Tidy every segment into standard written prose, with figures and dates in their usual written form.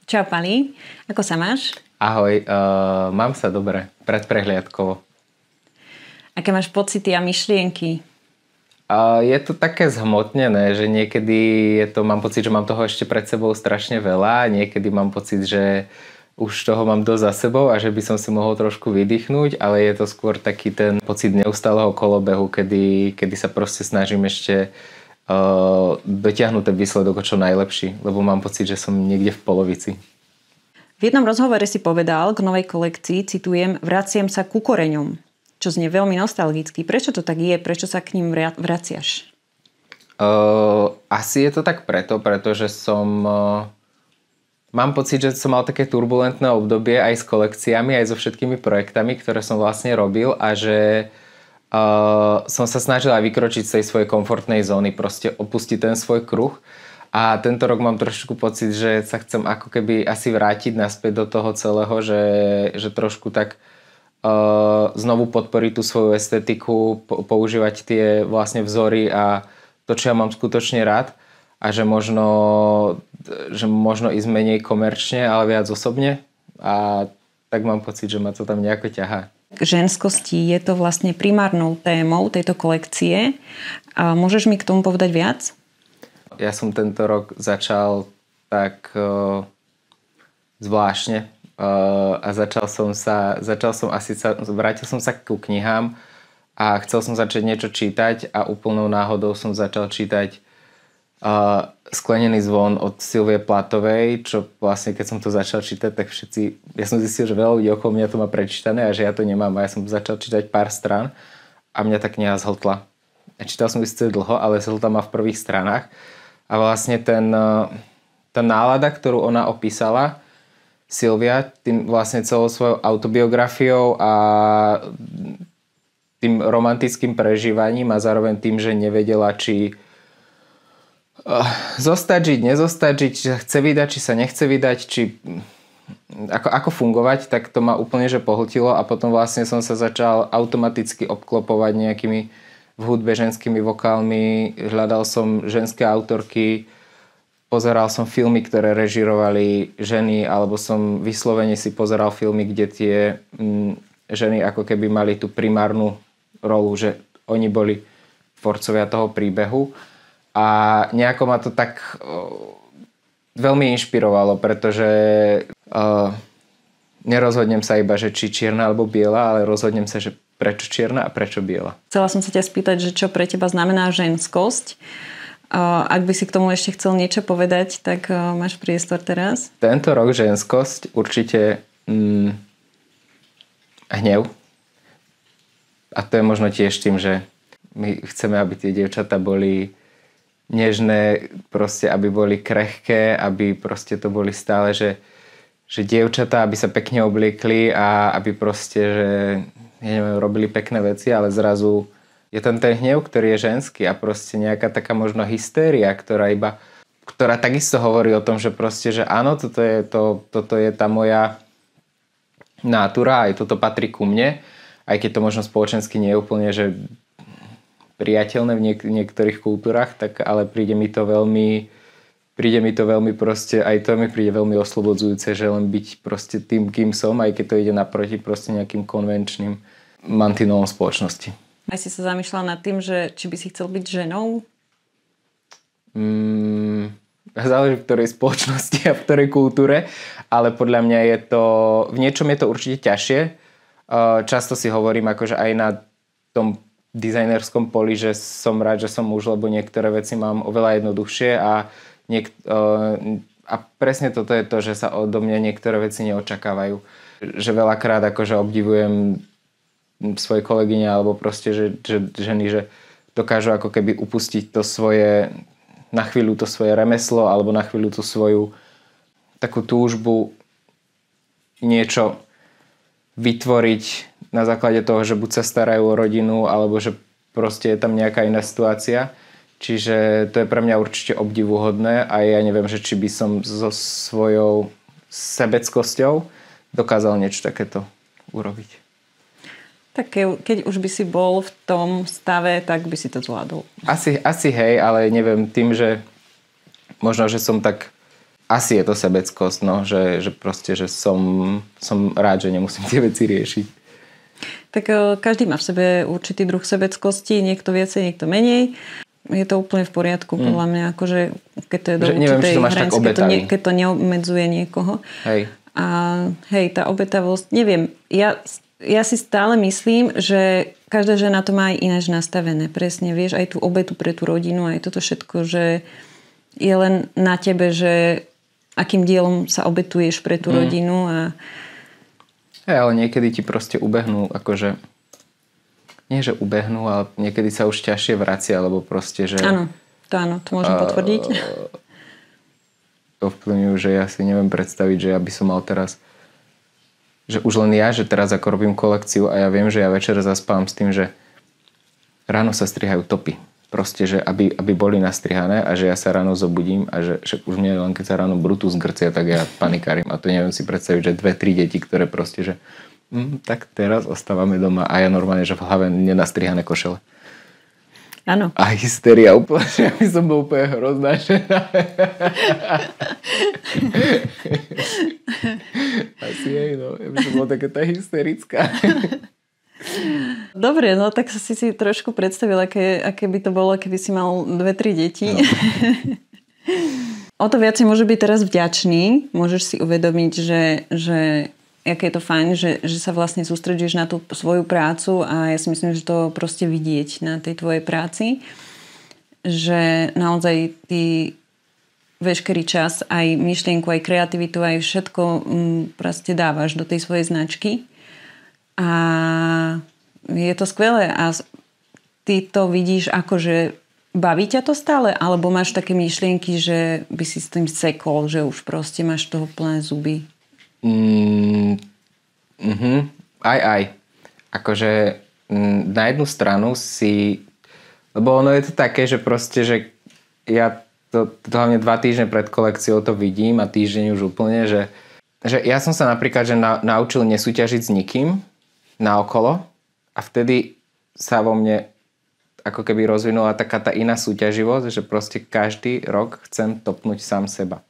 Čau Pali, ako sa máš? Ahoj, mám sa dobre, predprehliadkovo. Aké máš pocity a myšlienky? Je to také zhmotnené, že niekedy mám pocit, že mám toho ešte pred sebou strašne veľa, niekedy mám pocit, že už toho mám dosť za sebou a že by som si mohol trošku vydýchnuť, ale je to skôr taký ten pocit neustáleho kolobehu, kedy sa proste snažím ešte dotiahnuť ten výsledok o čo najlepší, lebo mám pocit, že som niekde v polovici. V jednom rozhovore si povedal k novej kolekcii, citujem, vraciam sa ku koreňom, čo znie veľmi nostalgicky. Prečo to tak je? Prečo sa k ním vraciaš? Asi je to tak pretože mám pocit, že som mal také turbulentné obdobie aj s kolekciami, aj so všetkými projektami, ktoré som vlastne robil a že som sa snažil aj vykročiť z tej svojej komfortnej zóny, proste opustiť ten svoj kruh. A tento rok mám trošku pocit, že sa chcem ako keby asi vrátiť naspäť do toho celého, že trošku tak znovu podporiť tú svoju estetiku, používať tie vlastne vzory a to, čo ja mám skutočne rád a že možno ísť menej komerčne, ale viac osobne a tak mám pocit, že ma to tam nejako ťahá. K ženskosti je to vlastne primárnou témou tejto kolekcie. A môžeš mi k tomu povedať viac? Ja som tento rok začal tak zvláštne a vrátil som sa ku knihám a chcel som začať niečo čítať a úplnou náhodou som začal čítať Sklenený zvon od Silvie Platovej, čo vlastne keď som to začal čítať, tak ja som zistil, že veľa ľudí okolo mňa to má prečítané a že ja to nemám a ja som začal čítať pár strán a mňa tá kniha zhltla. Čítal som ju sice dlho, ale zhltla ma v prvých stranách a vlastne tá nálada, ktorú ona opísala, Silvia, tým vlastne celou svojou autobiografiou a tým romantickým prežívaním a zároveň tým, že nevedela, či zostať žiť, nezostať žiť, či sa chce vydať, či sa nechce vydať, či ako fungovať, tak to ma úplne že pohltilo a potom vlastne som sa začal automaticky obklopovať nejakými v hudbe ženskými vokálmi, hľadal som ženské autorky, pozeral som filmy, ktoré režirovali ženy, alebo som vyslovene si pozeral filmy, kde tie ženy ako keby mali tú primárnu rolu, že oni boli tvorcovia toho príbehu. A nejako ma to tak veľmi inšpirovalo, pretože nerozhodnem sa iba, že či čierna alebo biela, ale rozhodnem sa, že prečo čierna a prečo biela. Chcela som sa ťa spýtať, že čo pre teba znamená ženskosť. Ak by si k tomu ešte chcel niečo povedať, tak máš priestor teraz. Tento rok ženskosť určite hnev. A to je možno tiež tým, že my chceme, aby tie dievčatá boli nežné, proste, aby boli krehké, aby proste to boli stále, že dievčatá, aby sa pekne obliekli a aby proste, že robili pekné veci, ale zrazu je tam ten hnev, ktorý je ženský a proste nejaká taká možno hystéria, ktorá takisto hovorí o tom, že proste, že áno, toto je tá moja nátura, aj toto patrí ku mne, aj keď to možno spoločensky nie je úplne, že priateľné v niektorých kultúrach, tak ale príde mi to veľmi proste, aj to mi príde veľmi oslobodzujúce, že len byť proste tým, kým som, aj keď to ide naproti proste nejakým konvenčným mantinelom spoločnosti. Aj si sa zamýšľal nad tým, že či by si chcel byť ženou? Záleží v ktorej spoločnosti a v ktorej kultúre, ale podľa mňa v niečom je to určite ťažšie. Často si hovorím akože aj na tom dizajnerskom poli, že som rád, že som muž, lebo niektoré veci mám oveľa jednoduchšie a presne toto je to, že sa odo mňa niektoré veci neočakávajú. Že veľakrát akože obdivujem svoje kolegyne alebo proste, že ženy, že dokážu ako keby upustiť to svoje, na chvíľu to svoje remeslo alebo na chvíľu tú svoju takú túžbu niečo vytvoriť na základe toho, že buď sa starajú o rodinu, alebo že proste je tam nejaká iná situácia. Čiže to je pre mňa určite obdivuhodné a ja neviem, že či by som so svojou sebeckosťou dokázal niečo takéto urobiť. Tak keď už by si bol v tom stave, tak by si to zvládol. Asi hej, ale neviem, tým, že možno, že som tak asi je to sebeckosť, no, že proste, že som rád, že nemusím tie veci riešiť. Tak každý má v sebe určitý druh sebeckosti, niekto viacej, niekto menej. Je to úplne v poriadku, podľa mňa, akože keď to je do určitej hranice, keď to neobmedzuje niekoho. Hej. A hej, tá obetavosť, neviem, ja si stále myslím, že každá žena to má aj ináč nastavené. Presne, vieš, aj tú obetu pre tú rodinu, aj toto všetko, že je len na tebe, že akým dielom sa obetuješ pre tú rodinu a... Hej, ale niekedy ti proste ubehnú, akože nie, že ubehnú, ale niekedy sa už ťažšie vracia, alebo proste, že... Áno, to môžem potvrdiť. Ovplyvňujú, že ja si neviem predstaviť, že ja by som mal teraz... Že už len ja, že teraz ako robím kolekciu a ja viem, že ja večer zaspávam s tým, že ráno sa strihajú topy. Proste, že aby boli nastrihané a že ja sa ráno zobudím a že už mne len keď sa ráno Brutus grcia, tak ja panikárim. A to neviem si predstaviť, že 2-3 deti, ktoré proste, že tak teraz ostávame doma a ja normálne, že v hlave nenastrihané košele. Áno. A hysteria úplne, že ja by som bol úplne hrozná žena. Asi jej, no. Ja by som bol taká tá hysterická. Dobre, no tak si trošku predstavil, aké by to bolo, keby si mal 2-3 deti. No. O to viacej môže byť teraz vďačný. Môžeš si uvedomiť, že aké je to fajn, že sa vlastne sústredíš na tú svoju prácu a ja si myslím, že to proste vidieť na tej tvojej práci. Že naozaj ty veškerý čas, aj myšlienku, aj kreativitu, aj všetko proste dávaš do tej svojej značky. A je to skvelé a ty to vidíš ako, že baví ťa to stále? Alebo máš také myšlienky, že by si s tým sekol, že už proste máš toho plné zuby? Aj. Akože na jednu stranu si... Lebo ono je to také, že proste, že ja to hlavne 2 týždne pred kolekciou to vidím a týždeň už úplne, že ja som sa napríklad že naučil nesúťažiť s nikým naokolo a vtedy sa vo mne ako keby rozvinula taká tá iná súťaživosť, že proste každý rok chcem topnúť sám seba.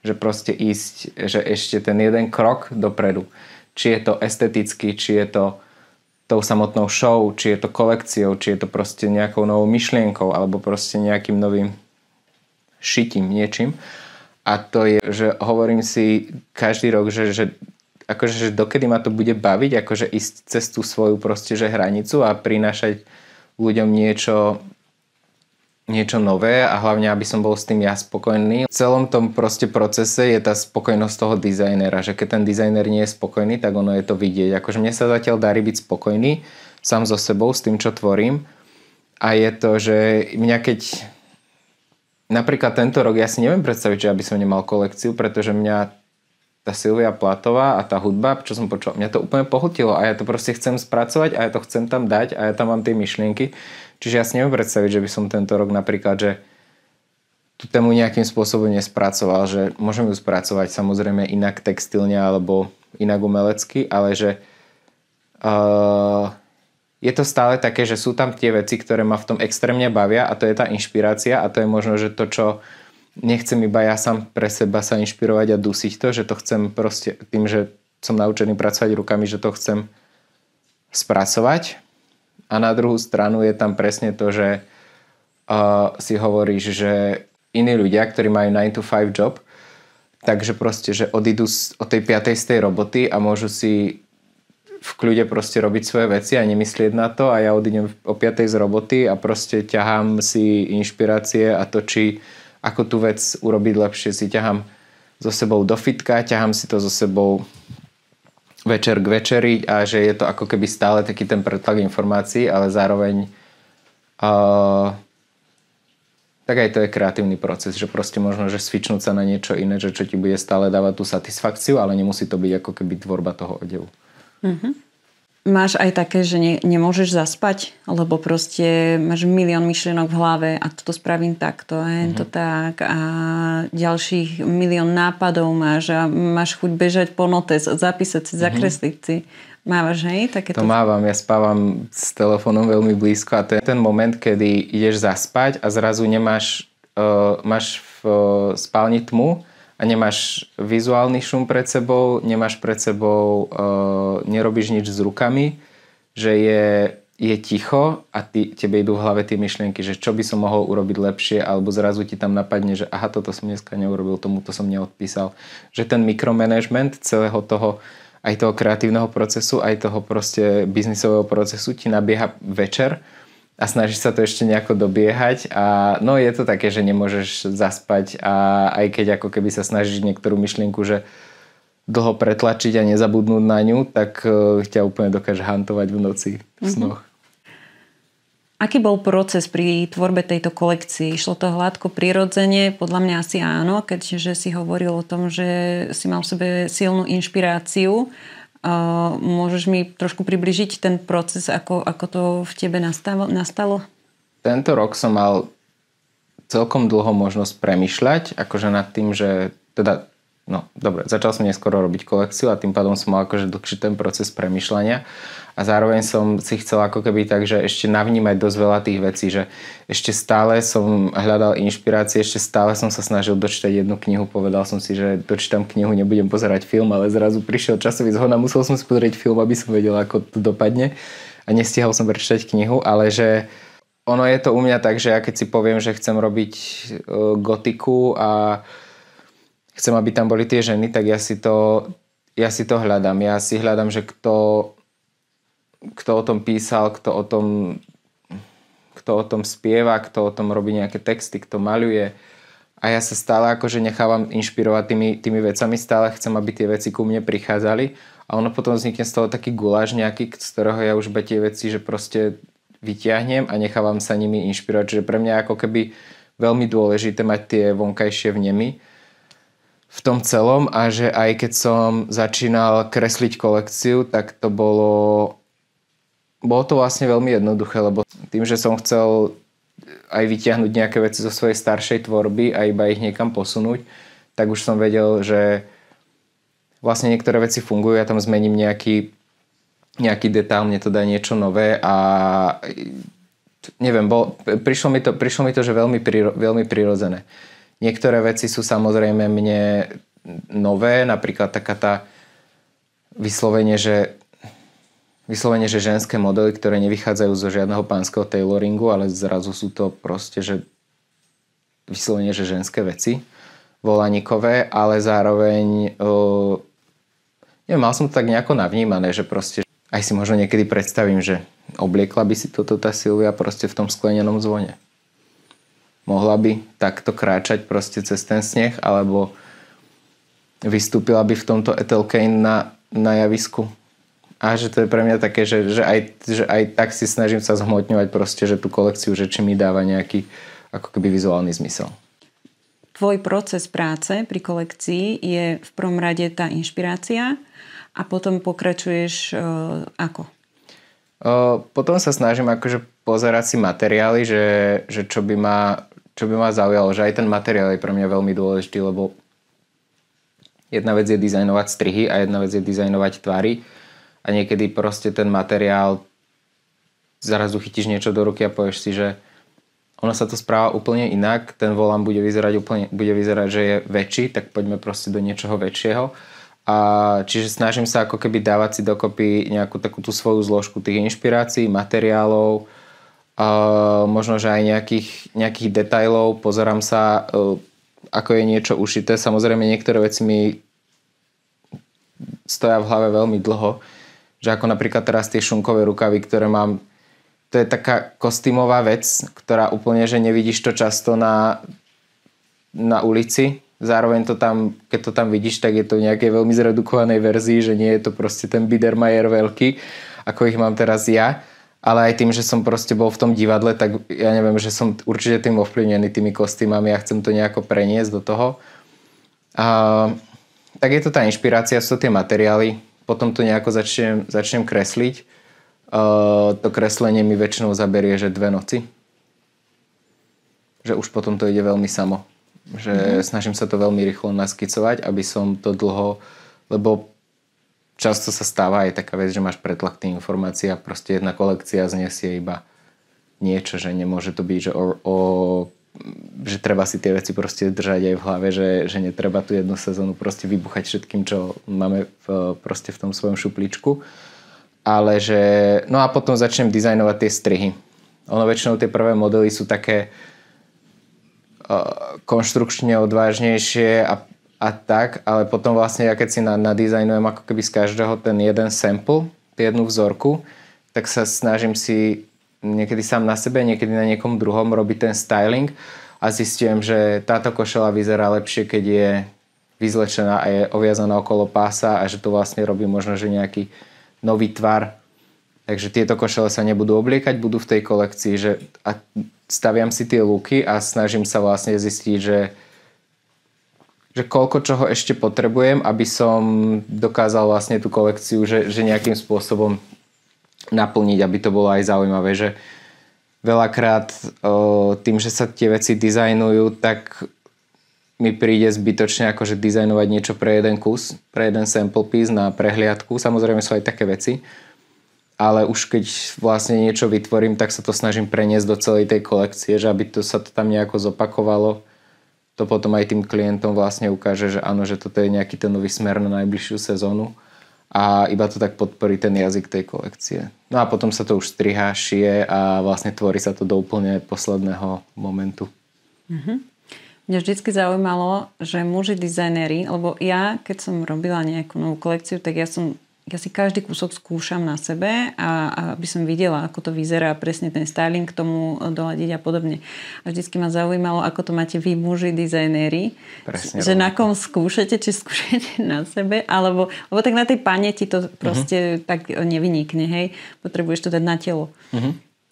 Že proste ísť, že ešte ten jeden krok dopredu. Či je to esteticky, či je to tou samotnou show, či je to kolekciou, či je to proste nejakou novou myšlienkou alebo proste nejakým novým šitím, niečím. A to je, že hovorím si každý rok, že akože, že dokedy ma to bude baviť, akože ísť cez tú svoju proste, že hranicu a prinášať ľuďom niečo nové a hlavne, aby som bol s tým ja spokojný. V celom tom proste procese je tá spokojnosť toho dizajnera, že keď ten dizajner nie je spokojný, tak ono je to vidieť. Akože mne sa zatiaľ darí byť spokojný sám so sebou, s tým, čo tvorím. A je to, že mňa keď... Napríklad tento rok, ja si neviem predstaviť, že aby som nemal kolekciu, pretože mňa tá Silvia Platová a tá hudba, čo som počul, mňa to úplne pohltilo a ja to proste chcem spracovať a ja to chcem tam dať a ja tam mám tie myšlienky. Čiže ja si neviem predstaviť, že by som tento rok napríklad, že tú tému nejakým spôsobom nespracoval, že môžem ju spracovať samozrejme inak textilne alebo inak umelecky, ale že je to stále také, že sú tam tie veci, ktoré ma v tom extrémne bavia a to je tá inšpirácia a to je možno, že to, čo nechcem iba ja sám pre seba sa inšpirovať a dusiť to, že to chcem proste tým, že som naučený pracovať rukami, že to chcem spracovať. A na druhú stranu je tam presne to, že si hovoríš, že iní ľudia, ktorí majú 9 to 5 job, takže proste, že odídu od tej 5. z tej roboty a môžu si v kľude proste robiť svoje veci a nemyslieť na to a ja odídem o 5. z roboty a proste ťahám si inšpirácie a to, či ako tú vec urobiť lepšie, si ťahám so sebou do fitka, ťahám si to so sebou večer k večeri a že je to ako keby stále taký ten pretlak informácií, ale zároveň tak aj to je kreatívny proces, že proste možno, že switchnúť sa na niečo iné, že čo ti bude stále dávať tú satisfakciu, ale nemusí to byť ako keby tvorba toho odevu. Mm-hmm. Máš aj také, že nemôžeš zaspať, lebo proste máš milión myšlienok v hlave a toto spravím takto a to tak a ďalších milión nápadov máš a máš chuť bežať po notes, zapísať si, zakresliť si. Mávaš, hej? Takéto... To mávam, ja spávam s telefónom veľmi blízko a to je ten moment, kedy ideš zaspať a zrazu máš v spálni tmu a nemáš vizuálny šum pred sebou, nemáš pred sebou, nerobíš nič s rukami, že je ticho a tebe idú v hlave tie myšlienky, že čo by som mohol urobiť lepšie, alebo zrazu ti tam napadne, že aha, toto som dneska neurobil, tomuto som neodpísal. Že ten mikromanagement celého toho, aj toho kreatívneho procesu, aj toho proste biznisového procesu ti nabieha večer a snažíš sa to ešte nejako dobiehať a no je to také, že nemôžeš zaspať a aj keď ako keby sa snažíš niektorú myšlienku, že dlho pretlačiť a nezabudnúť na ňu, tak ťa úplne dokáže hantovať v noci v snoch. Aký bol proces pri tvorbe tejto kolekcie? Išlo to hladko, prirodzene? Podľa mňa asi áno, keďže si hovoril o tom, že si mal v sebe silnú inšpiráciu. Môžeš mi trošku približiť ten proces, ako to v tebe nastalo? Tento rok som mal celkom dlho možnosť premýšľať, akože nad tým, že teda, no dobre, začal som neskoro robiť kolekciu a tým pádom som mal akože dlhší ten proces premýšľania a zároveň som si chcel ako keby tak, že ešte navnímať dosť veľa tých vecí, že ešte stále som hľadal inšpirácie, ešte stále som sa snažil dočítať jednu knihu, povedal som si, že dočítam knihu, nebudem pozerať film, ale zrazu prišiel časový zhon a musel som si pozrieť film, aby som vedel, ako to dopadne a nestihol som prečítať knihu, ale že ono je to u mňa tak, že ja keď si poviem, že chcem robiť gotiku a chcem, aby tam boli tie ženy, tak ja si to hľadám. Ja si hľadám, že kto o tom písal, kto o tom spieva, kto o tom robí nejaké texty, kto maľuje. A ja sa stále akože nechávam inšpirovať tými vecami, stále chcem, aby tie veci ku mne prichádzali a ono potom vznikne z toho taký guláš nejaký, z ktorého ja už tie veci, že proste vyťahnem a nechávam sa nimi inšpirovať. Čiže pre mňa ako keby veľmi dôležité mať tie vonkajšie vnemy v tom celom a že aj keď som začínal kresliť kolekciu, tak to bolo to vlastne veľmi jednoduché, lebo tým, že som chcel aj vyťahnuť nejaké veci zo svojej staršej tvorby a iba ich niekam posunúť, tak už som vedel, že vlastne niektoré veci fungujú, ja tam zmením nejaký detail, mne to dá niečo nové a neviem, prišlo mi to, že veľmi prirodzené. Niektoré veci sú samozrejme mne nové, napríklad taká tá vyslovene, že ženské modely, ktoré nevychádzajú zo žiadneho pánskeho tailoringu, ale zrazu sú to proste, že vyslovene, že ženské veci volaníkové, ale zároveň mal som to tak nejako navnímané, že proste aj si možno niekedy predstavím, že obliekla by si toto tá Silvia proste v tom sklenenom zvone. Mohla by takto kráčať proste cez ten sneh, alebo vystúpila by v tomto Ethel Kane na javisku. A že to je pre mňa také, že aj tak si snažím sa zhmotňovať proste, že tú kolekciu, že či mi dáva nejaký ako keby vizuálny zmysel. Tvoj proces práce pri kolekcii je v prvom rade tá inšpirácia a potom pokračuješ ako? Potom sa snažím akože pozerať si materiály, že čo by ma zaujalo, že aj ten materiál je pre mňa veľmi dôležitý, lebo jedna vec je dizajnovať strihy a jedna vec je dizajnovať tvary. A niekedy proste ten materiál zrazu chytíš niečo do ruky a povieš si, že ono sa to správa úplne inak, ten volán bude vyzerať, že je väčší, tak poďme proste do niečoho väčšieho. A čiže snažím sa ako keby dávať si dokopy nejakú takú tú svoju zložku tých inšpirácií, materiálov, možno, že aj nejakých detailov, pozerám sa, ako je niečo ušité. Samozrejme niektoré veci mi stoja v hlave veľmi dlho, že ako napríklad teraz tie šunkové rukavy, ktoré mám, to je taká kostýmová vec, ktorá úplne, že nevidíš to často na ulici. Zároveň to tam, keď to tam vidíš, tak je to v nejakej veľmi zredukovanej verzii, že nie je to proste ten Biedermeier veľký, ako ich mám teraz ja. Ale aj tým, že som proste bol v tom divadle, tak ja neviem, že som určite tým ovplyvnený tými kostýmami a chcem to nejako preniesť do toho. Tak je to tá inšpirácia, sú tie materiály. Potom to nejako začnem kresliť. To kreslenie mi väčšinou zaberie, že 2 noci. Že už potom to ide veľmi samo. Že snažím sa to veľmi rýchlo naskicovať, aby som to dlho... Lebo často sa stáva aj taká vec, že máš pretlak tých informácií a proste jedna kolekcia znesie iba niečo, že nemôže to byť, že o že treba si tie veci proste držať aj v hlave, že netreba tú jednu sezónu proste vybuchať všetkým, čo máme proste v tom svojom šuplíčku. Ale že... No a potom začnem dizajnovať tie strihy. Ono väčšinou tie prvé modely sú také konštrukčne odvážnejšie a tak, ale potom vlastne ja keď si nadizajnujem ako keby z každého ten jeden sample, jednu vzorku, tak sa snažím si niekedy sám na sebe, niekedy na niekom druhom robiť ten styling a zistujem, že táto košela vyzerá lepšie, keď je vyzlečená a je oviazaná okolo pása a že to vlastne robí možno, že nejaký nový tvar. Takže tieto košele sa nebudú obliekať, budú v tej kolekcii, že a staviam si tie looky a snažím sa vlastne zistiť, že koľko čoho ešte potrebujem, aby som dokázal vlastne tú kolekciu, že nejakým spôsobom naplniť, aby to bolo aj zaujímavé, že veľakrát tým, že sa tie veci dizajnujú, tak mi príde zbytočne akože dizajnovať niečo pre jeden kus, pre jeden sample piece na prehliadku. Samozrejme sú aj také veci, ale už keď vlastne niečo vytvorím, tak sa to snažím preniesť do celej tej kolekcie, že aby sa to tam nejako zopakovalo. To potom aj tým klientom vlastne ukáže, že áno, že toto je nejaký ten nový smer na najbližšiu sezónu a iba to tak podporí ten jazyk tej kolekcie. No a potom sa to už strihá, šije a vlastne tvorí sa to do úplne posledného momentu. Mňa vždycky zaujímalo, že muži dizajnéri, lebo ja, keď som robila nejakú novú kolekciu, tak ja si každý kúsok skúšam na sebe a aby som videla, ako to vyzerá, presne ten styling k tomu doladiť a podobne. A vždycky ma zaujímalo, ako to máte vy, muži, dizajnéri, že na kom skúšate, či skúšate na sebe, lebo tak na tej pamäti to proste tak nevynikne, hej. Potrebuješ to dať na telo.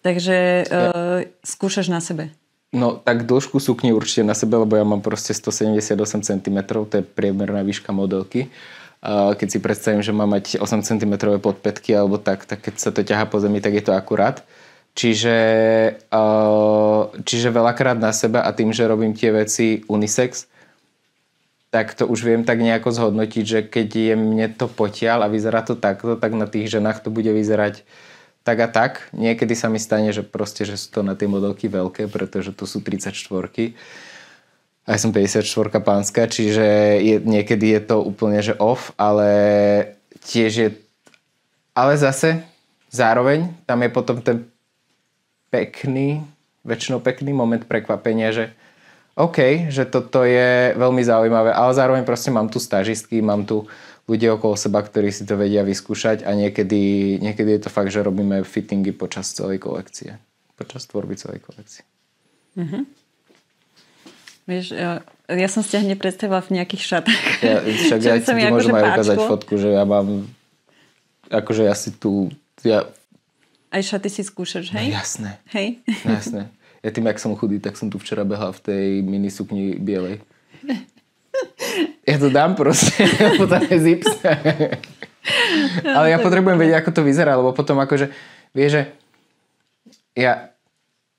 Takže skúšaš na sebe. No, tak dĺžku sukni určite na sebe, lebo ja mám proste 178 cm, to je priemerná výška modelky. Keď si predstavím, že mám mať 8 cm podpätky alebo tak keď sa to ťahá po zemi, tak je to akurát. Čiže veľakrát na seba a tým, že robím tie veci unisex, tak to už viem tak nejako zhodnotiť, že keď je mne to potiaľ a vyzerá to takto, tak na tých ženách to bude vyzerať tak a tak. Niekedy sa mi stane, že proste, že sú to na tie modelky veľké, pretože to sú 34. A ja som 54 pánska, čiže niekedy je to úplne, že off, ale tiež je... Ale zase, zároveň, tam je potom ten väčšinou pekný moment prekvapenia, že OK, že toto je veľmi zaujímavé, ale zároveň proste mám tu stážistky, mám tu ľudí okolo seba, ktorí si to vedia vyskúšať a niekedy je to fakt, že robíme fittingy počas celej kolekcie. Počas tvorby celej kolekcie. Vieš, ja som si ťa hneď predstavila v nejakých šatách. Ja ti môžem aj ukázať fotku, že ja mám akože ja si tu... Aj šaty si skúšaš, hej? No jasné. Hej? No jasné. Ja tým, jak som chudý, tak som tu včera behal v tej mini sukni bielej. Ja to dám proste, potom je zips. Ale ja potrebujem vedieť, ako to vyzerá, lebo potom akože, vieš, že ja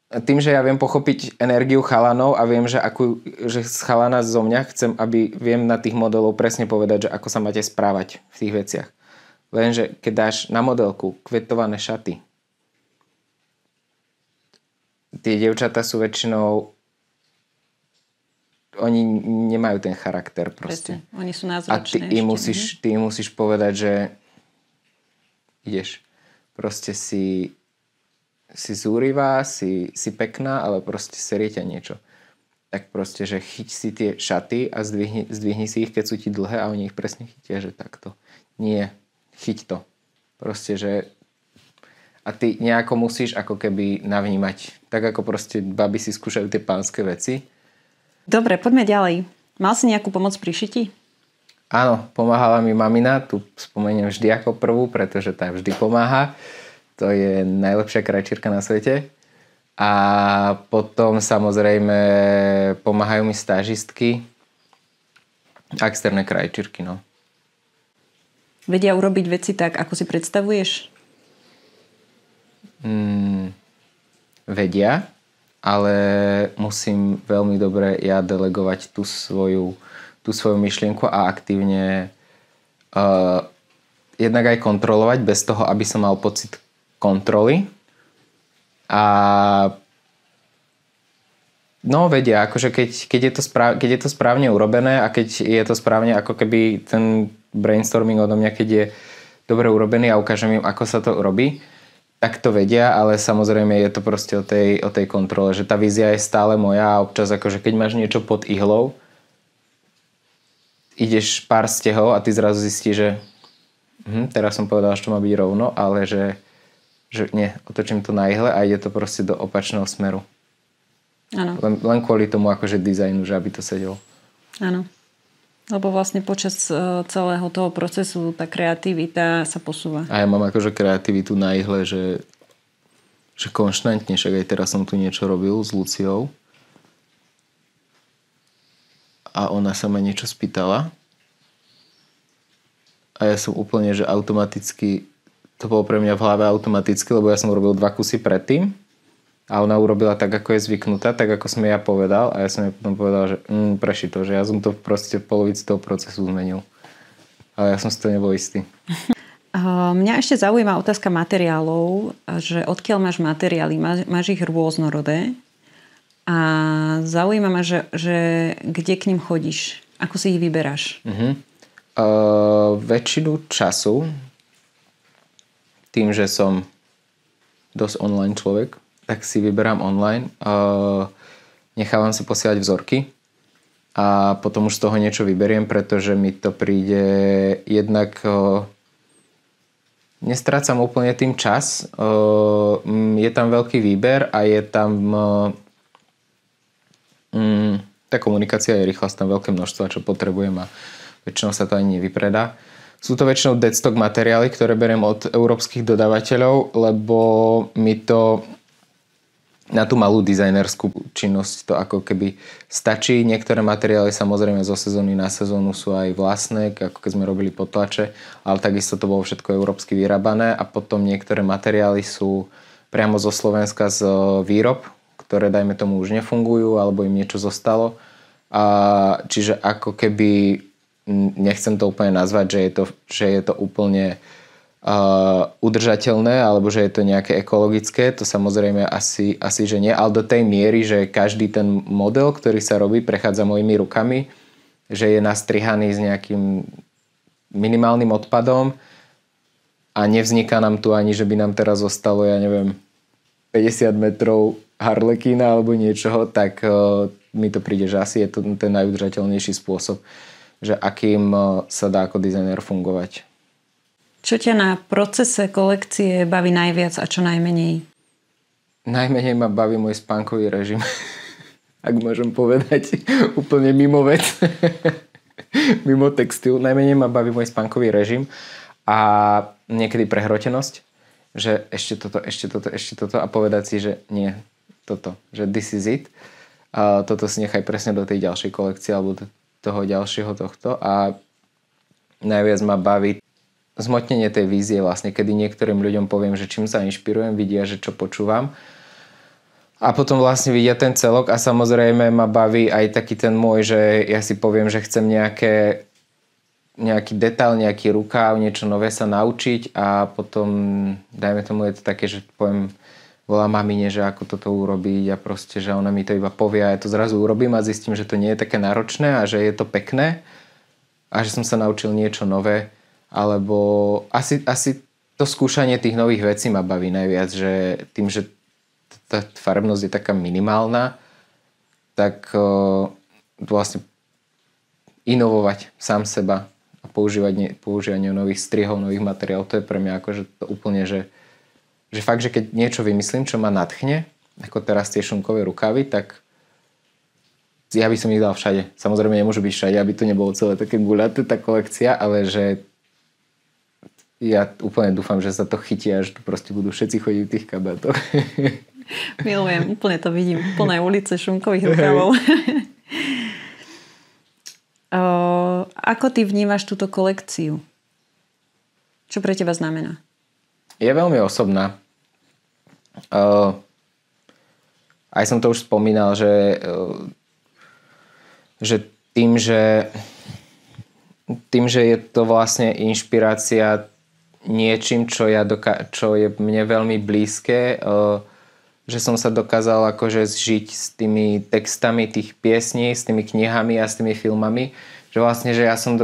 tým, že ja viem pochopiť energiu chalanov a viem, že z chalana zo mňa chcem, aby viem na tých modelov presne povedať, že ako sa máte správať v tých veciach. Lenže keď dáš na modelku kvetované šaty, tie dievčatá sú väčšinou oni nemajú ten charakter proste. Presne. Oni sú názročné. A ty im musíš povedať, že ideš. Proste si zúrivá, si pekná, ale proste serie ťa niečo. Tak proste, že chyť si tie šaty a zdvihni si ich, keď sú ti dlhé a oni ich presne chytia, že takto. Nie, chyť to. Proste, že a ty nejako musíš ako keby navnímať. Tak ako proste baby si skúšajú tie pánske veci. Dobre, poďme ďalej. Mal si nejakú pomoc pri šití? Áno, pomáhala mi mamina. Tu spomeniem vždy ako prvú, pretože tá vždy pomáha. To je najlepšia krajčírka na svete. A potom samozrejme pomáhajú mi stážistky a externé krajčírky. No. Vedia urobiť veci tak, ako si predstavuješ? Vedia, ale musím veľmi dobre ja delegovať tú svoju myšlienku a aktívne jednak aj kontrolovať bez toho, aby som mal pocit kontroly. A No vedia, akože keď je to správne urobené a keď je to správne ako keby ten brainstorming odo mňa, keď je dobre urobený a ukážem im, ako sa to robí, tak to vedia, ale samozrejme je to proste o tej kontrole, že tá vízia je stále moja a občas akože keď máš niečo pod ihlou, ideš pár stehov a ty zrazu zistíš, že teraz som povedal, že to má byť rovno, ale že nie, otočím to na ihle a ide to proste do opačného smeru. Áno. Len kvôli tomu akože dizajnu, že aby to sedelo. Áno. Lebo vlastne počas celého toho procesu tá kreativita sa posúva. A ja mám akože kreativitu na ihle, že konštantne, však aj teraz som tu niečo robil s Luciou a ona sa ma niečo spýtala a ja som úplne, že automaticky, to bolo pre mňa v hlave automaticky, lebo ja som robil 2 kusy predtým a ona urobila tak, ako je zvyknutá, tak ako som ja povedal a ja som jej potom povedal, že preši to, že ja som to proste v polovici toho procesu zmenil. Ale ja som si to nebol istý. Mňa ešte zaujíma otázka materiálov, že odkiaľ máš materiály, máš ich rôznorodé a zaujíma ma, že kde k ním chodíš, ako si ich vyberáš? Väčšinu času, tým, že som dosť online človek, tak si vyberám online. Nechávam si posielať vzorky a potom už z toho niečo vyberiem, pretože mi to príde jednak... Nestrácam úplne tým čas. Je tam veľký výber a je tam... tá komunikácia je rýchla, sú tam veľké množstva, čo potrebujem a väčšinou sa to ani nevypredá. Sú to väčšinou deadstock materiály, ktoré beriem od európskych dodávateľov, lebo mi to na tú malú dizajnerskú činnosť to ako keby stačí. Niektoré materiály samozrejme zo sezóny na sezónu sú aj vlastné, ako keď sme robili potlače, ale takisto to bolo všetko európsky vyrábané a potom niektoré materiály sú priamo zo Slovenska z výrob, ktoré dajme tomu už nefungujú alebo im niečo zostalo. Čiže ako keby, nechcem to úplne nazvať, že je to úplne udržateľné alebo že je to nejaké ekologické, to samozrejme asi že nie, ale do tej miery, že každý ten model, ktorý sa robí, prechádza mojimi rukami, že je nastrihaný s nejakým minimálnym odpadom a nevzniká nám tu ani, že by nám teraz zostalo, ja neviem, 50 metrov harlekína alebo niečoho, tak mi to príde, že asi je to ten najudržateľnejší spôsob, že akým sa dá ako dizajner fungovať. Čo ťa na procese kolekcie baví najviac a čo najmenej? Najmenej ma baví môj spánkový režim. Ak môžem povedať úplne mimo vec. Mimo textil. Najmenej ma baví môj spánkový režim a niekedy prehrotenosť, že ešte toto a povedať si, že nie, toto, že this is it. A toto si nechaj presne do tej ďalšej kolekcie alebo do toho ďalšieho tohto a najviac ma baví zmotnenie tej vízie vlastne, kedy niektorým ľuďom poviem, že čím sa inšpirujem, vidia, že čo počúvam a potom vlastne vidia ten celok a samozrejme ma baví aj taký ten môj, že ja si poviem, že chcem nejaký detail, nejaký rukáv, niečo nové sa naučiť a potom dajme tomu je to také, že poviem, volám mamine, že ako toto urobiť a proste, že ona mi to iba povie a ja to zrazu urobím a zistím, že to nie je také náročné a že je to pekné a že som sa naučil niečo nové. Alebo asi to skúšanie tých nových vecí ma baví najviac, že tým, že tá farebnosť je taká minimálna, tak vlastne inovovať sám seba a používanie nových strihov, nových materiálov, to je pre mňa akože to úplne, že fakt, že keď niečo vymyslím, čo ma nadchne, ako teraz tie šunkové rukavy, tak ja by som ich dal všade. Samozrejme nemôžu byť všade, aby to nebolo celé také guľaté, tá kolekcia, ale že ja úplne dúfam, že sa to chytí a že tu proste budú všetci chodiť v tých kabátoch. Milujem, úplne to vidím. Plné ulice šunkových rukavov. Ako ty vnímaš túto kolekciu? Čo pre teba znamená? Je veľmi osobná. Aj som to už spomínal, že tým, že je to vlastne inšpirácia niečím, čo je mne veľmi blízke, že som sa dokázal akože zžiť s tými textami tých piesní, s tými knihami a s tými filmami, že vlastne, že ja som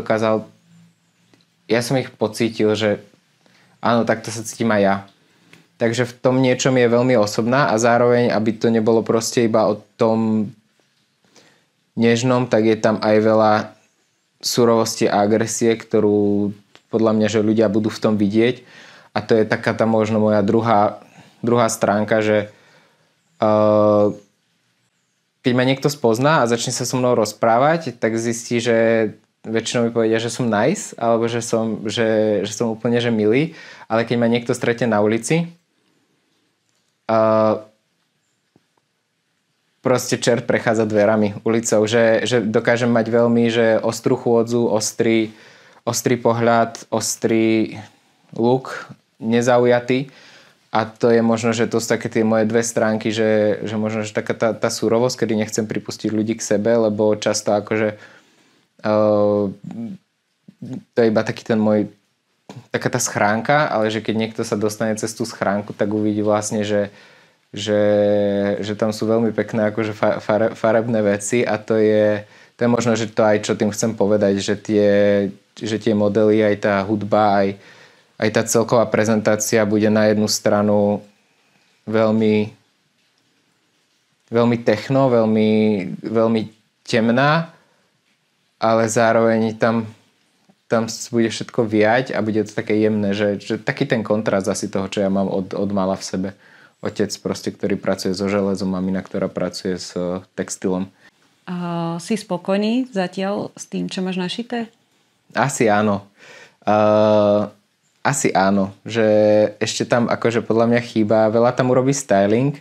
ich pocítil, že áno, takto sa cítim aj ja. Takže v tom niečom je veľmi osobná a zároveň, aby to nebolo proste iba o tom nežnom, tak je tam aj veľa surovosti a agresie, ktorú podľa mňa, že ľudia budú v tom vidieť. A to je taká tá možno moja druhá stránka, že keď ma niekto spozná a začne sa so mnou rozprávať, tak zistí, že väčšinou mi povedia, že som nice, alebo že som úplne že milý. Ale keď ma niekto stretne na ulici, proste čert prechádza dverami ulicou, že dokážem mať veľmi že ostrú chôdzu, ostrý pohľad, ostrý look, nezaujatý. A to je možno, že to sú také tie moje dve stránky, že možno, že taká tá surovosť, kedy nechcem pripustiť ľudí k sebe, lebo často akože to je iba taký ten môj taká tá schránka, ale že keď niekto sa dostane cez tú schránku, tak uvidí vlastne, že tam sú veľmi pekné akože farebné veci a to je možno, že to aj čo tým chcem povedať, že tie modely, aj tá hudba, aj tá celková prezentácia bude na jednu stranu veľmi, veľmi techno, veľmi, veľmi temná, ale zároveň tam bude všetko viať a bude to také jemné, že taký ten kontrast asi toho, čo ja mám od mala v sebe. Otec proste, ktorý pracuje so železom, mamina, ktorá pracuje s textilom. Si spokojný zatiaľ s tým, čo máš našité? Asi áno. Asi áno. Že ešte tam akože podľa mňa chýba, veľa tam urobí styling.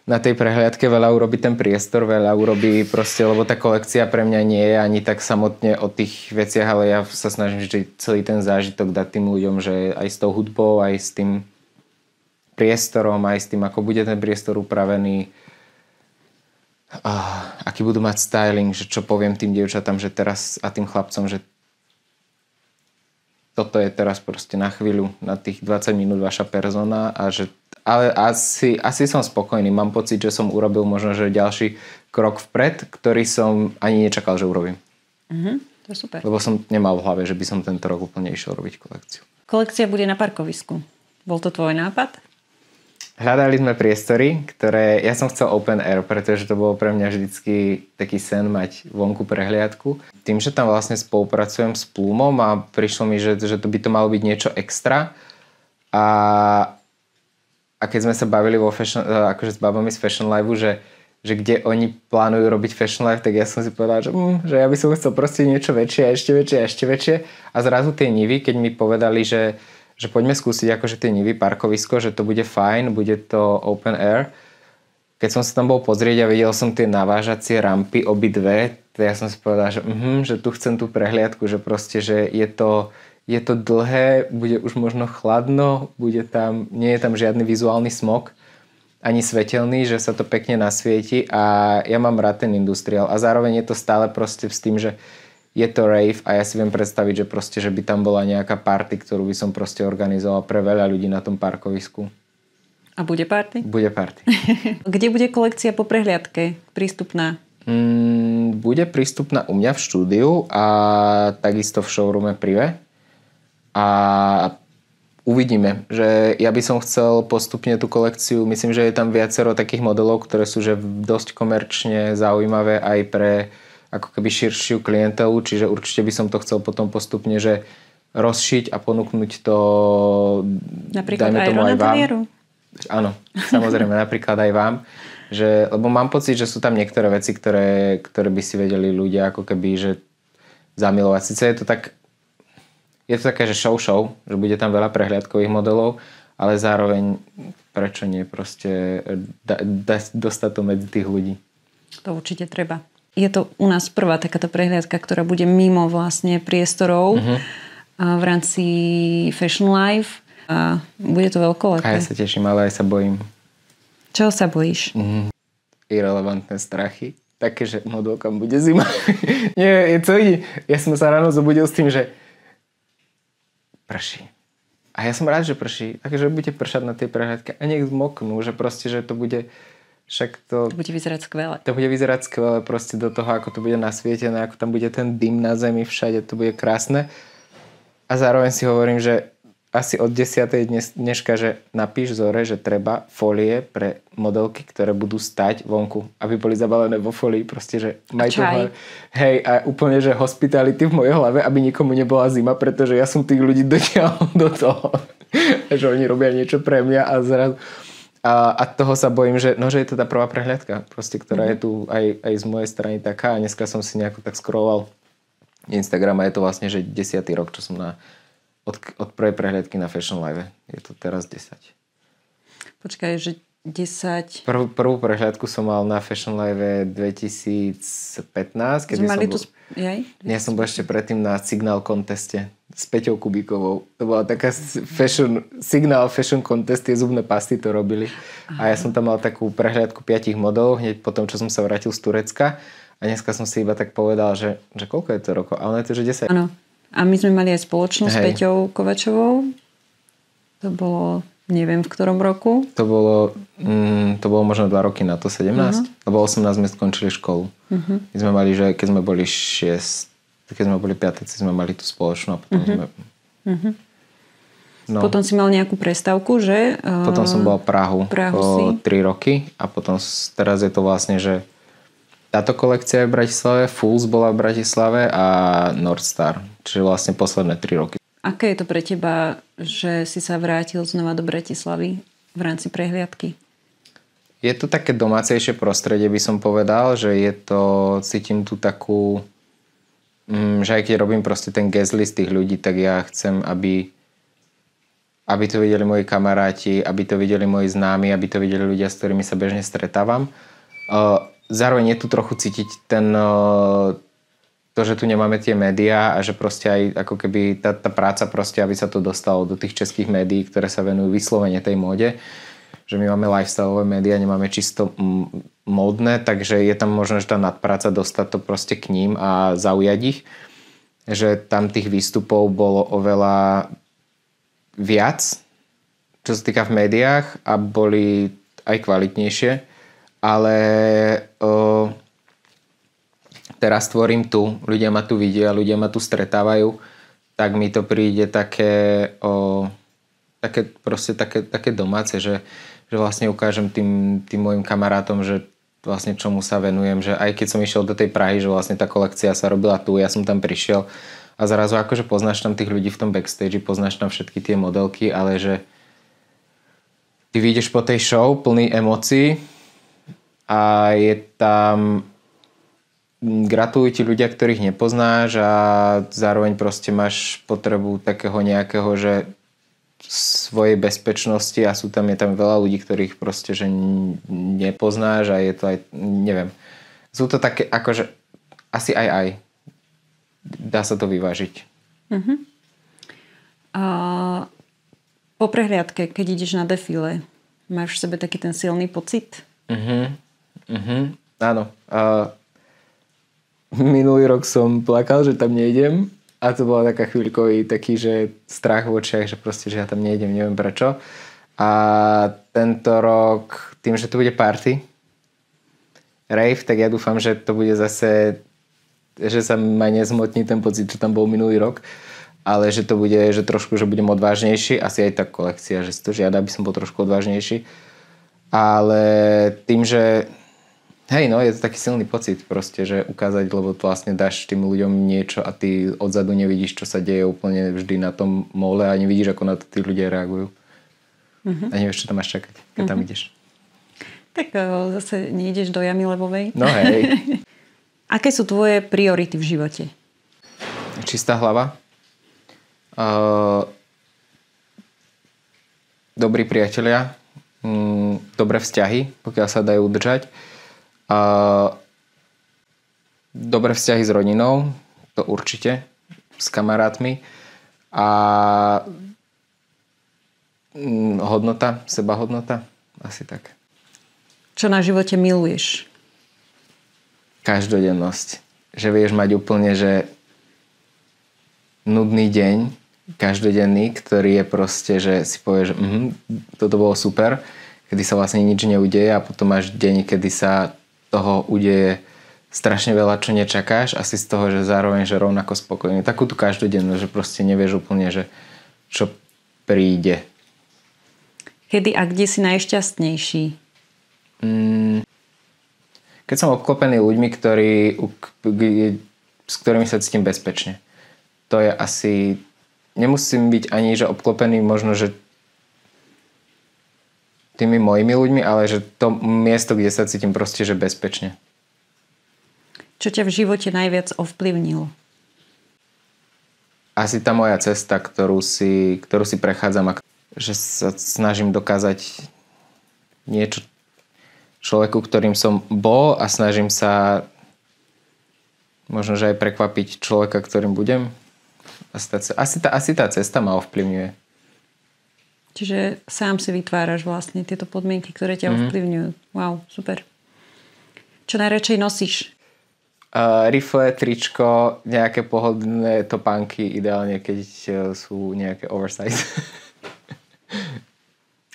Na tej prehliadke veľa urobí ten priestor, veľa urobí proste, lebo tá kolekcia pre mňa nie je ani tak samotne o tých veciach, ale ja sa snažím že celý ten zážitok dať tým ľuďom, že aj s tou hudbou, aj s tým priestorom, aj s tým, ako bude ten priestor upravený, aký budú mať styling, že čo poviem tým dievčatám, že teraz a tým chlapcom, že toto je teraz proste na chvíľu, na tých 20 minút vaša persona a že ale asi som spokojný. Mám pocit, že som urobil možno že ďalší krok vpred, ktorý som ani nečakal, že urobím. To je super. Lebo som nemal v hlave, že by som tento rok úplne išiel robiť kolekciu. Kolekcia bude na parkovisku. Bol to tvoj nápad? Hľadali sme priestory, ktoré... Ja som chcel open air, pretože to bolo pre mňa vždycky taký sen mať vonku prehliadku. Tým, že tam vlastne spolupracujem s Plumom a prišlo mi, že to by to malo byť niečo extra. A keď sme sa bavili akože s babami z Fashion Liveu, že kde oni plánujú robiť Fashion Live, tak ja som si povedal, že ja by som chcel proste niečo väčšie a ešte väčšie a ešte väčšie. A zrazu tie Nivy, keď mi povedali, že poďme skúsiť akože tie Nivy parkovisko, že to bude fajn, bude to open air. Keď som sa tam bol pozrieť a videl som tie navážacie rampy obidve, tak ja som si povedal, že tu chcem tú prehliadku, že proste, že je to dlhé, bude už možno chladno, nie je tam žiadny vizuálny smog, ani svetelný, že sa to pekne nasvieti a ja mám rád ten industriál a zároveň je to stále proste s tým, že je to rave a ja si viem predstaviť, že proste, že by tam bola nejaká party, ktorú by som proste organizoval pre veľa ľudí na tom parkovisku. A bude party? Bude party. Kde bude kolekcia po prehliadke prístupná? Bude prístupná u mňa v štúdiu a takisto v showroome Prive. A uvidíme, že ja by som chcel postupne tú kolekciu, myslím, že je tam viacero takých modelov, ktoré sú že dosť komerčne zaujímavé aj pre ako keby širšiu klientelu, čiže určite by som to chcel potom postupne že rozšiť a ponúknuť to napríklad aj vám. Áno, samozrejme, napríklad aj vám. Lebo mám pocit, že sú tam niektoré veci, ktoré by si vedeli ľudia ako keby že zamilovať. Sice je to také, že show, že bude tam veľa prehliadkových modelov, ale zároveň prečo nie proste dostať to medzi tých ľudí. To určite treba. Je to u nás prvá takáto prehliadka, ktorá bude mimo vlastne priestorov v rámci Fashion Live a bude to veľkolepé. A ja sa teším, ale aj sa bojím. Čoho sa bojíš? Irelevantné strachy. Také, že modelkám bude zima. Nie, ja som sa ráno zobudil s tým, že prší. A A ja som rád, že prší. Takže budete pršať na tej prehliadke a nech zmoknú, že proste, že to bude však to... To bude vyzerať skvelé. To bude vyzerať skvelé proste do toho, ako to bude nasvietené, ako tam bude ten dym na zemi všade, to bude krásne. A zároveň si hovorím, že asi od 10. dneška, že napíš Zore, že treba fólie pre modelky, ktoré budú stať vonku, aby boli zabalené vo fólii, proste, že maj to hlavne. Hej, a úplne, že hospitality v mojej hlave, aby nikomu nebola zima, pretože ja som tých ľudí dotiahol do toho, že oni robia niečo pre mňa a zrazu... A toho sa bojím, že je to tá prvá prehliadka, proste, ktorá je tu aj z mojej strany taká. A dneska som si nejako tak scrolloval Instagram a je to vlastne, že 10. rok, čo som od prvej prehliadky na Fashion Live. Je to teraz 10. Počkaj, že 10... Prvú prehliadku som mal na Fashion Live 2015. Kedy som bol... Ja som bol ešte predtým na Signal Conteste s Peťou Kubíkovou. To bola taká Signal Fashion Contest, tie zubné pasty to robili. Aha. A ja som tam mal takú prehliadku 5 modelov hneď potom, čo som sa vrátil z Turecka. A dneska som si iba tak povedal, že koľko je to rokov? A ono je to, že 10. Áno. A my sme mali aj spoločnosť s Peťou Kovačovou. To bolo, neviem v ktorom roku. To bolo možno 2 roky na to, 17. Lebo 18 sme skončili školu. My sme mali, že keď sme boli 6, keď sme boli 5, sme mali tú spoločnú a potom sme... No. Potom si mal nejakú prestávku, že? Potom som bol v Prahu 3 roky a potom teraz je to vlastne, že táto kolekcia je v Bratislave, Fools bola v Bratislave a Northstar, čiže vlastne posledné 3 roky. Aké je to pre teba, že si sa vrátil znova do Bratislavy v rámci prehliadky? Je to také domácejšie prostredie, by som povedal, že je to, cítim tu takú, že aj keď robím proste ten guest list tých ľudí, tak ja chcem, aby to videli moji kamaráti, aby to videli moji známi, aby to videli ľudia, s ktorými sa bežne stretávam. Zároveň je tu trochu cítiť to, že tu nemáme tie médiá a že proste aj ako keby tá práca proste, aby sa to dostalo do tých českých médií, ktoré sa venujú vyslovene tej móde. Že my máme lifestyleové médiá, nemáme čisto módne, takže je tam možno, že tá nadpráca dostať to proste k ním a zaujať ich. Že tam tých výstupov bolo oveľa viac, čo sa týka v médiách a boli aj kvalitnejšie. Ale teraz tvorím tu, ľudia ma tu vidia, ľudia ma tu stretávajú, tak mi to príde také domáce, že vlastne ukážem tým mojim kamarátom, že vlastne čomu sa venujem, že aj keď som išiel do tej Prahy, že vlastne tá kolekcia sa robila tu, ja som tam prišiel a zrazu akože poznáš tam tých ľudí v tom backstage, poznáš tam všetky tie modelky, ale že ty vyjdeš po tej show plný emócií a je tam gratulujú ti ľudia, ktorých nepoznáš a zároveň proste máš potrebu takého nejakého, že svojej bezpečnosti a je tam veľa ľudí, ktorých proste, že nepoznáš a je to aj, neviem. Sú to také, akože asi aj. Dá sa to vyvážiť. A po prehliadke, keď ideš na defile, máš v sebe taký ten silný pocit? Áno. Minulý rok som plakal, že tam nejdem a to bola taká chvíľkový taký, že strach v očiach, že proste, že ja tam nejdem, neviem prečo. A tento rok, tým, že to bude party, rave, tak ja dúfam, že to bude zase, že sa ma nezmotní ten pocit, čo tam bol minulý rok, ale že to bude, že trošku, že budem odvážnejší, asi aj tá kolekcia, že si to žiada, aby som bol trošku odvážnejší. Ale tým, že hej, no, je to taký silný pocit proste, že ukázať, lebo vlastne dáš tým ľuďom niečo a ty odzadu nevidíš, čo sa deje úplne vždy na tom mole a nevidíš, ako na to tí ľudia reagujú. A nevieš, čo tam máš čakať, keď tam ideš. Tak zase nejdeš do Jamy Levovej. No hej. Aké sú tvoje priority v živote? Čistá hlava. Dobrí priatelia. Dobré vzťahy, pokiaľ sa dajú udržať. Dobré vzťahy s rodinou, to určite, s kamarátmi a hodnota, sebahodnota, asi tak. Čo na živote miluješ? Každodennosť. Že vieš mať úplne, že nudný deň, každodenný, ktorý je proste, že si povie, že toto bolo super, kedy sa vlastne nič neudeje a potom máš deň, kedy sa toho udeje strašne veľa, čo nečakáš a si z toho, že zároveň, že rovnako spokojný. Takú tú každodennú, že proste nevieš úplne, že čo príde. Kedy a kde si najšťastnejší? Keď som obklopený ľuďmi, s ktorými sa cítim bezpečne. To je asi... Nemusím byť ani, že obklopený možno, že tými mojimi ľuďmi, ale že to miesto, kde sa cítim proste, že bezpečne. Čo ťa v živote najviac ovplyvnilo? Asi tá moja cesta, ktorú si prechádzam a že sa snažím dokázať niečo človeku, ktorým som bol a snažím sa možno, že aj prekvapiť človeka, ktorým budem. Asi tá cesta ma ovplyvňuje. Čiže sám si vytváraš vlastne tieto podmienky, ktoré ťa ovplyvňujú. Wow, super. Čo najradšej nosíš? Rifle, tričko, nejaké pohodlné topánky, ideálne keď sú nejaké oversize.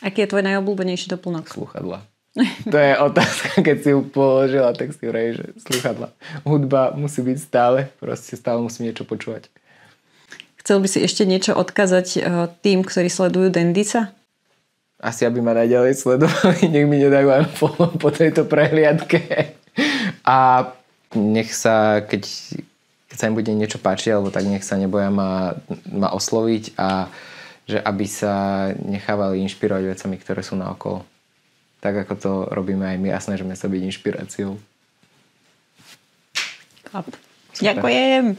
Aký je tvoj najobľúbenejší doplnok? Slúchadla. To je otázka, keď si ju položila, tak si hovorí, že slúchadla. Hudba musí byť stále, proste stále musím niečo počúvať. Chcel by si ešte niečo odkázať tým, ktorí sledujú Dendica? Asi, aby ma naďalej sledovali, nech mi nedajú len po tejto prehliadke. A nech sa, keď sa im bude niečo páčiť, alebo tak nech sa neboja ma osloviť a že aby sa nechávali inšpirovať vecami, ktoré sú naokolo. Tak, ako to robíme aj my a snažíme sa byť inšpiráciou. Ďakujem.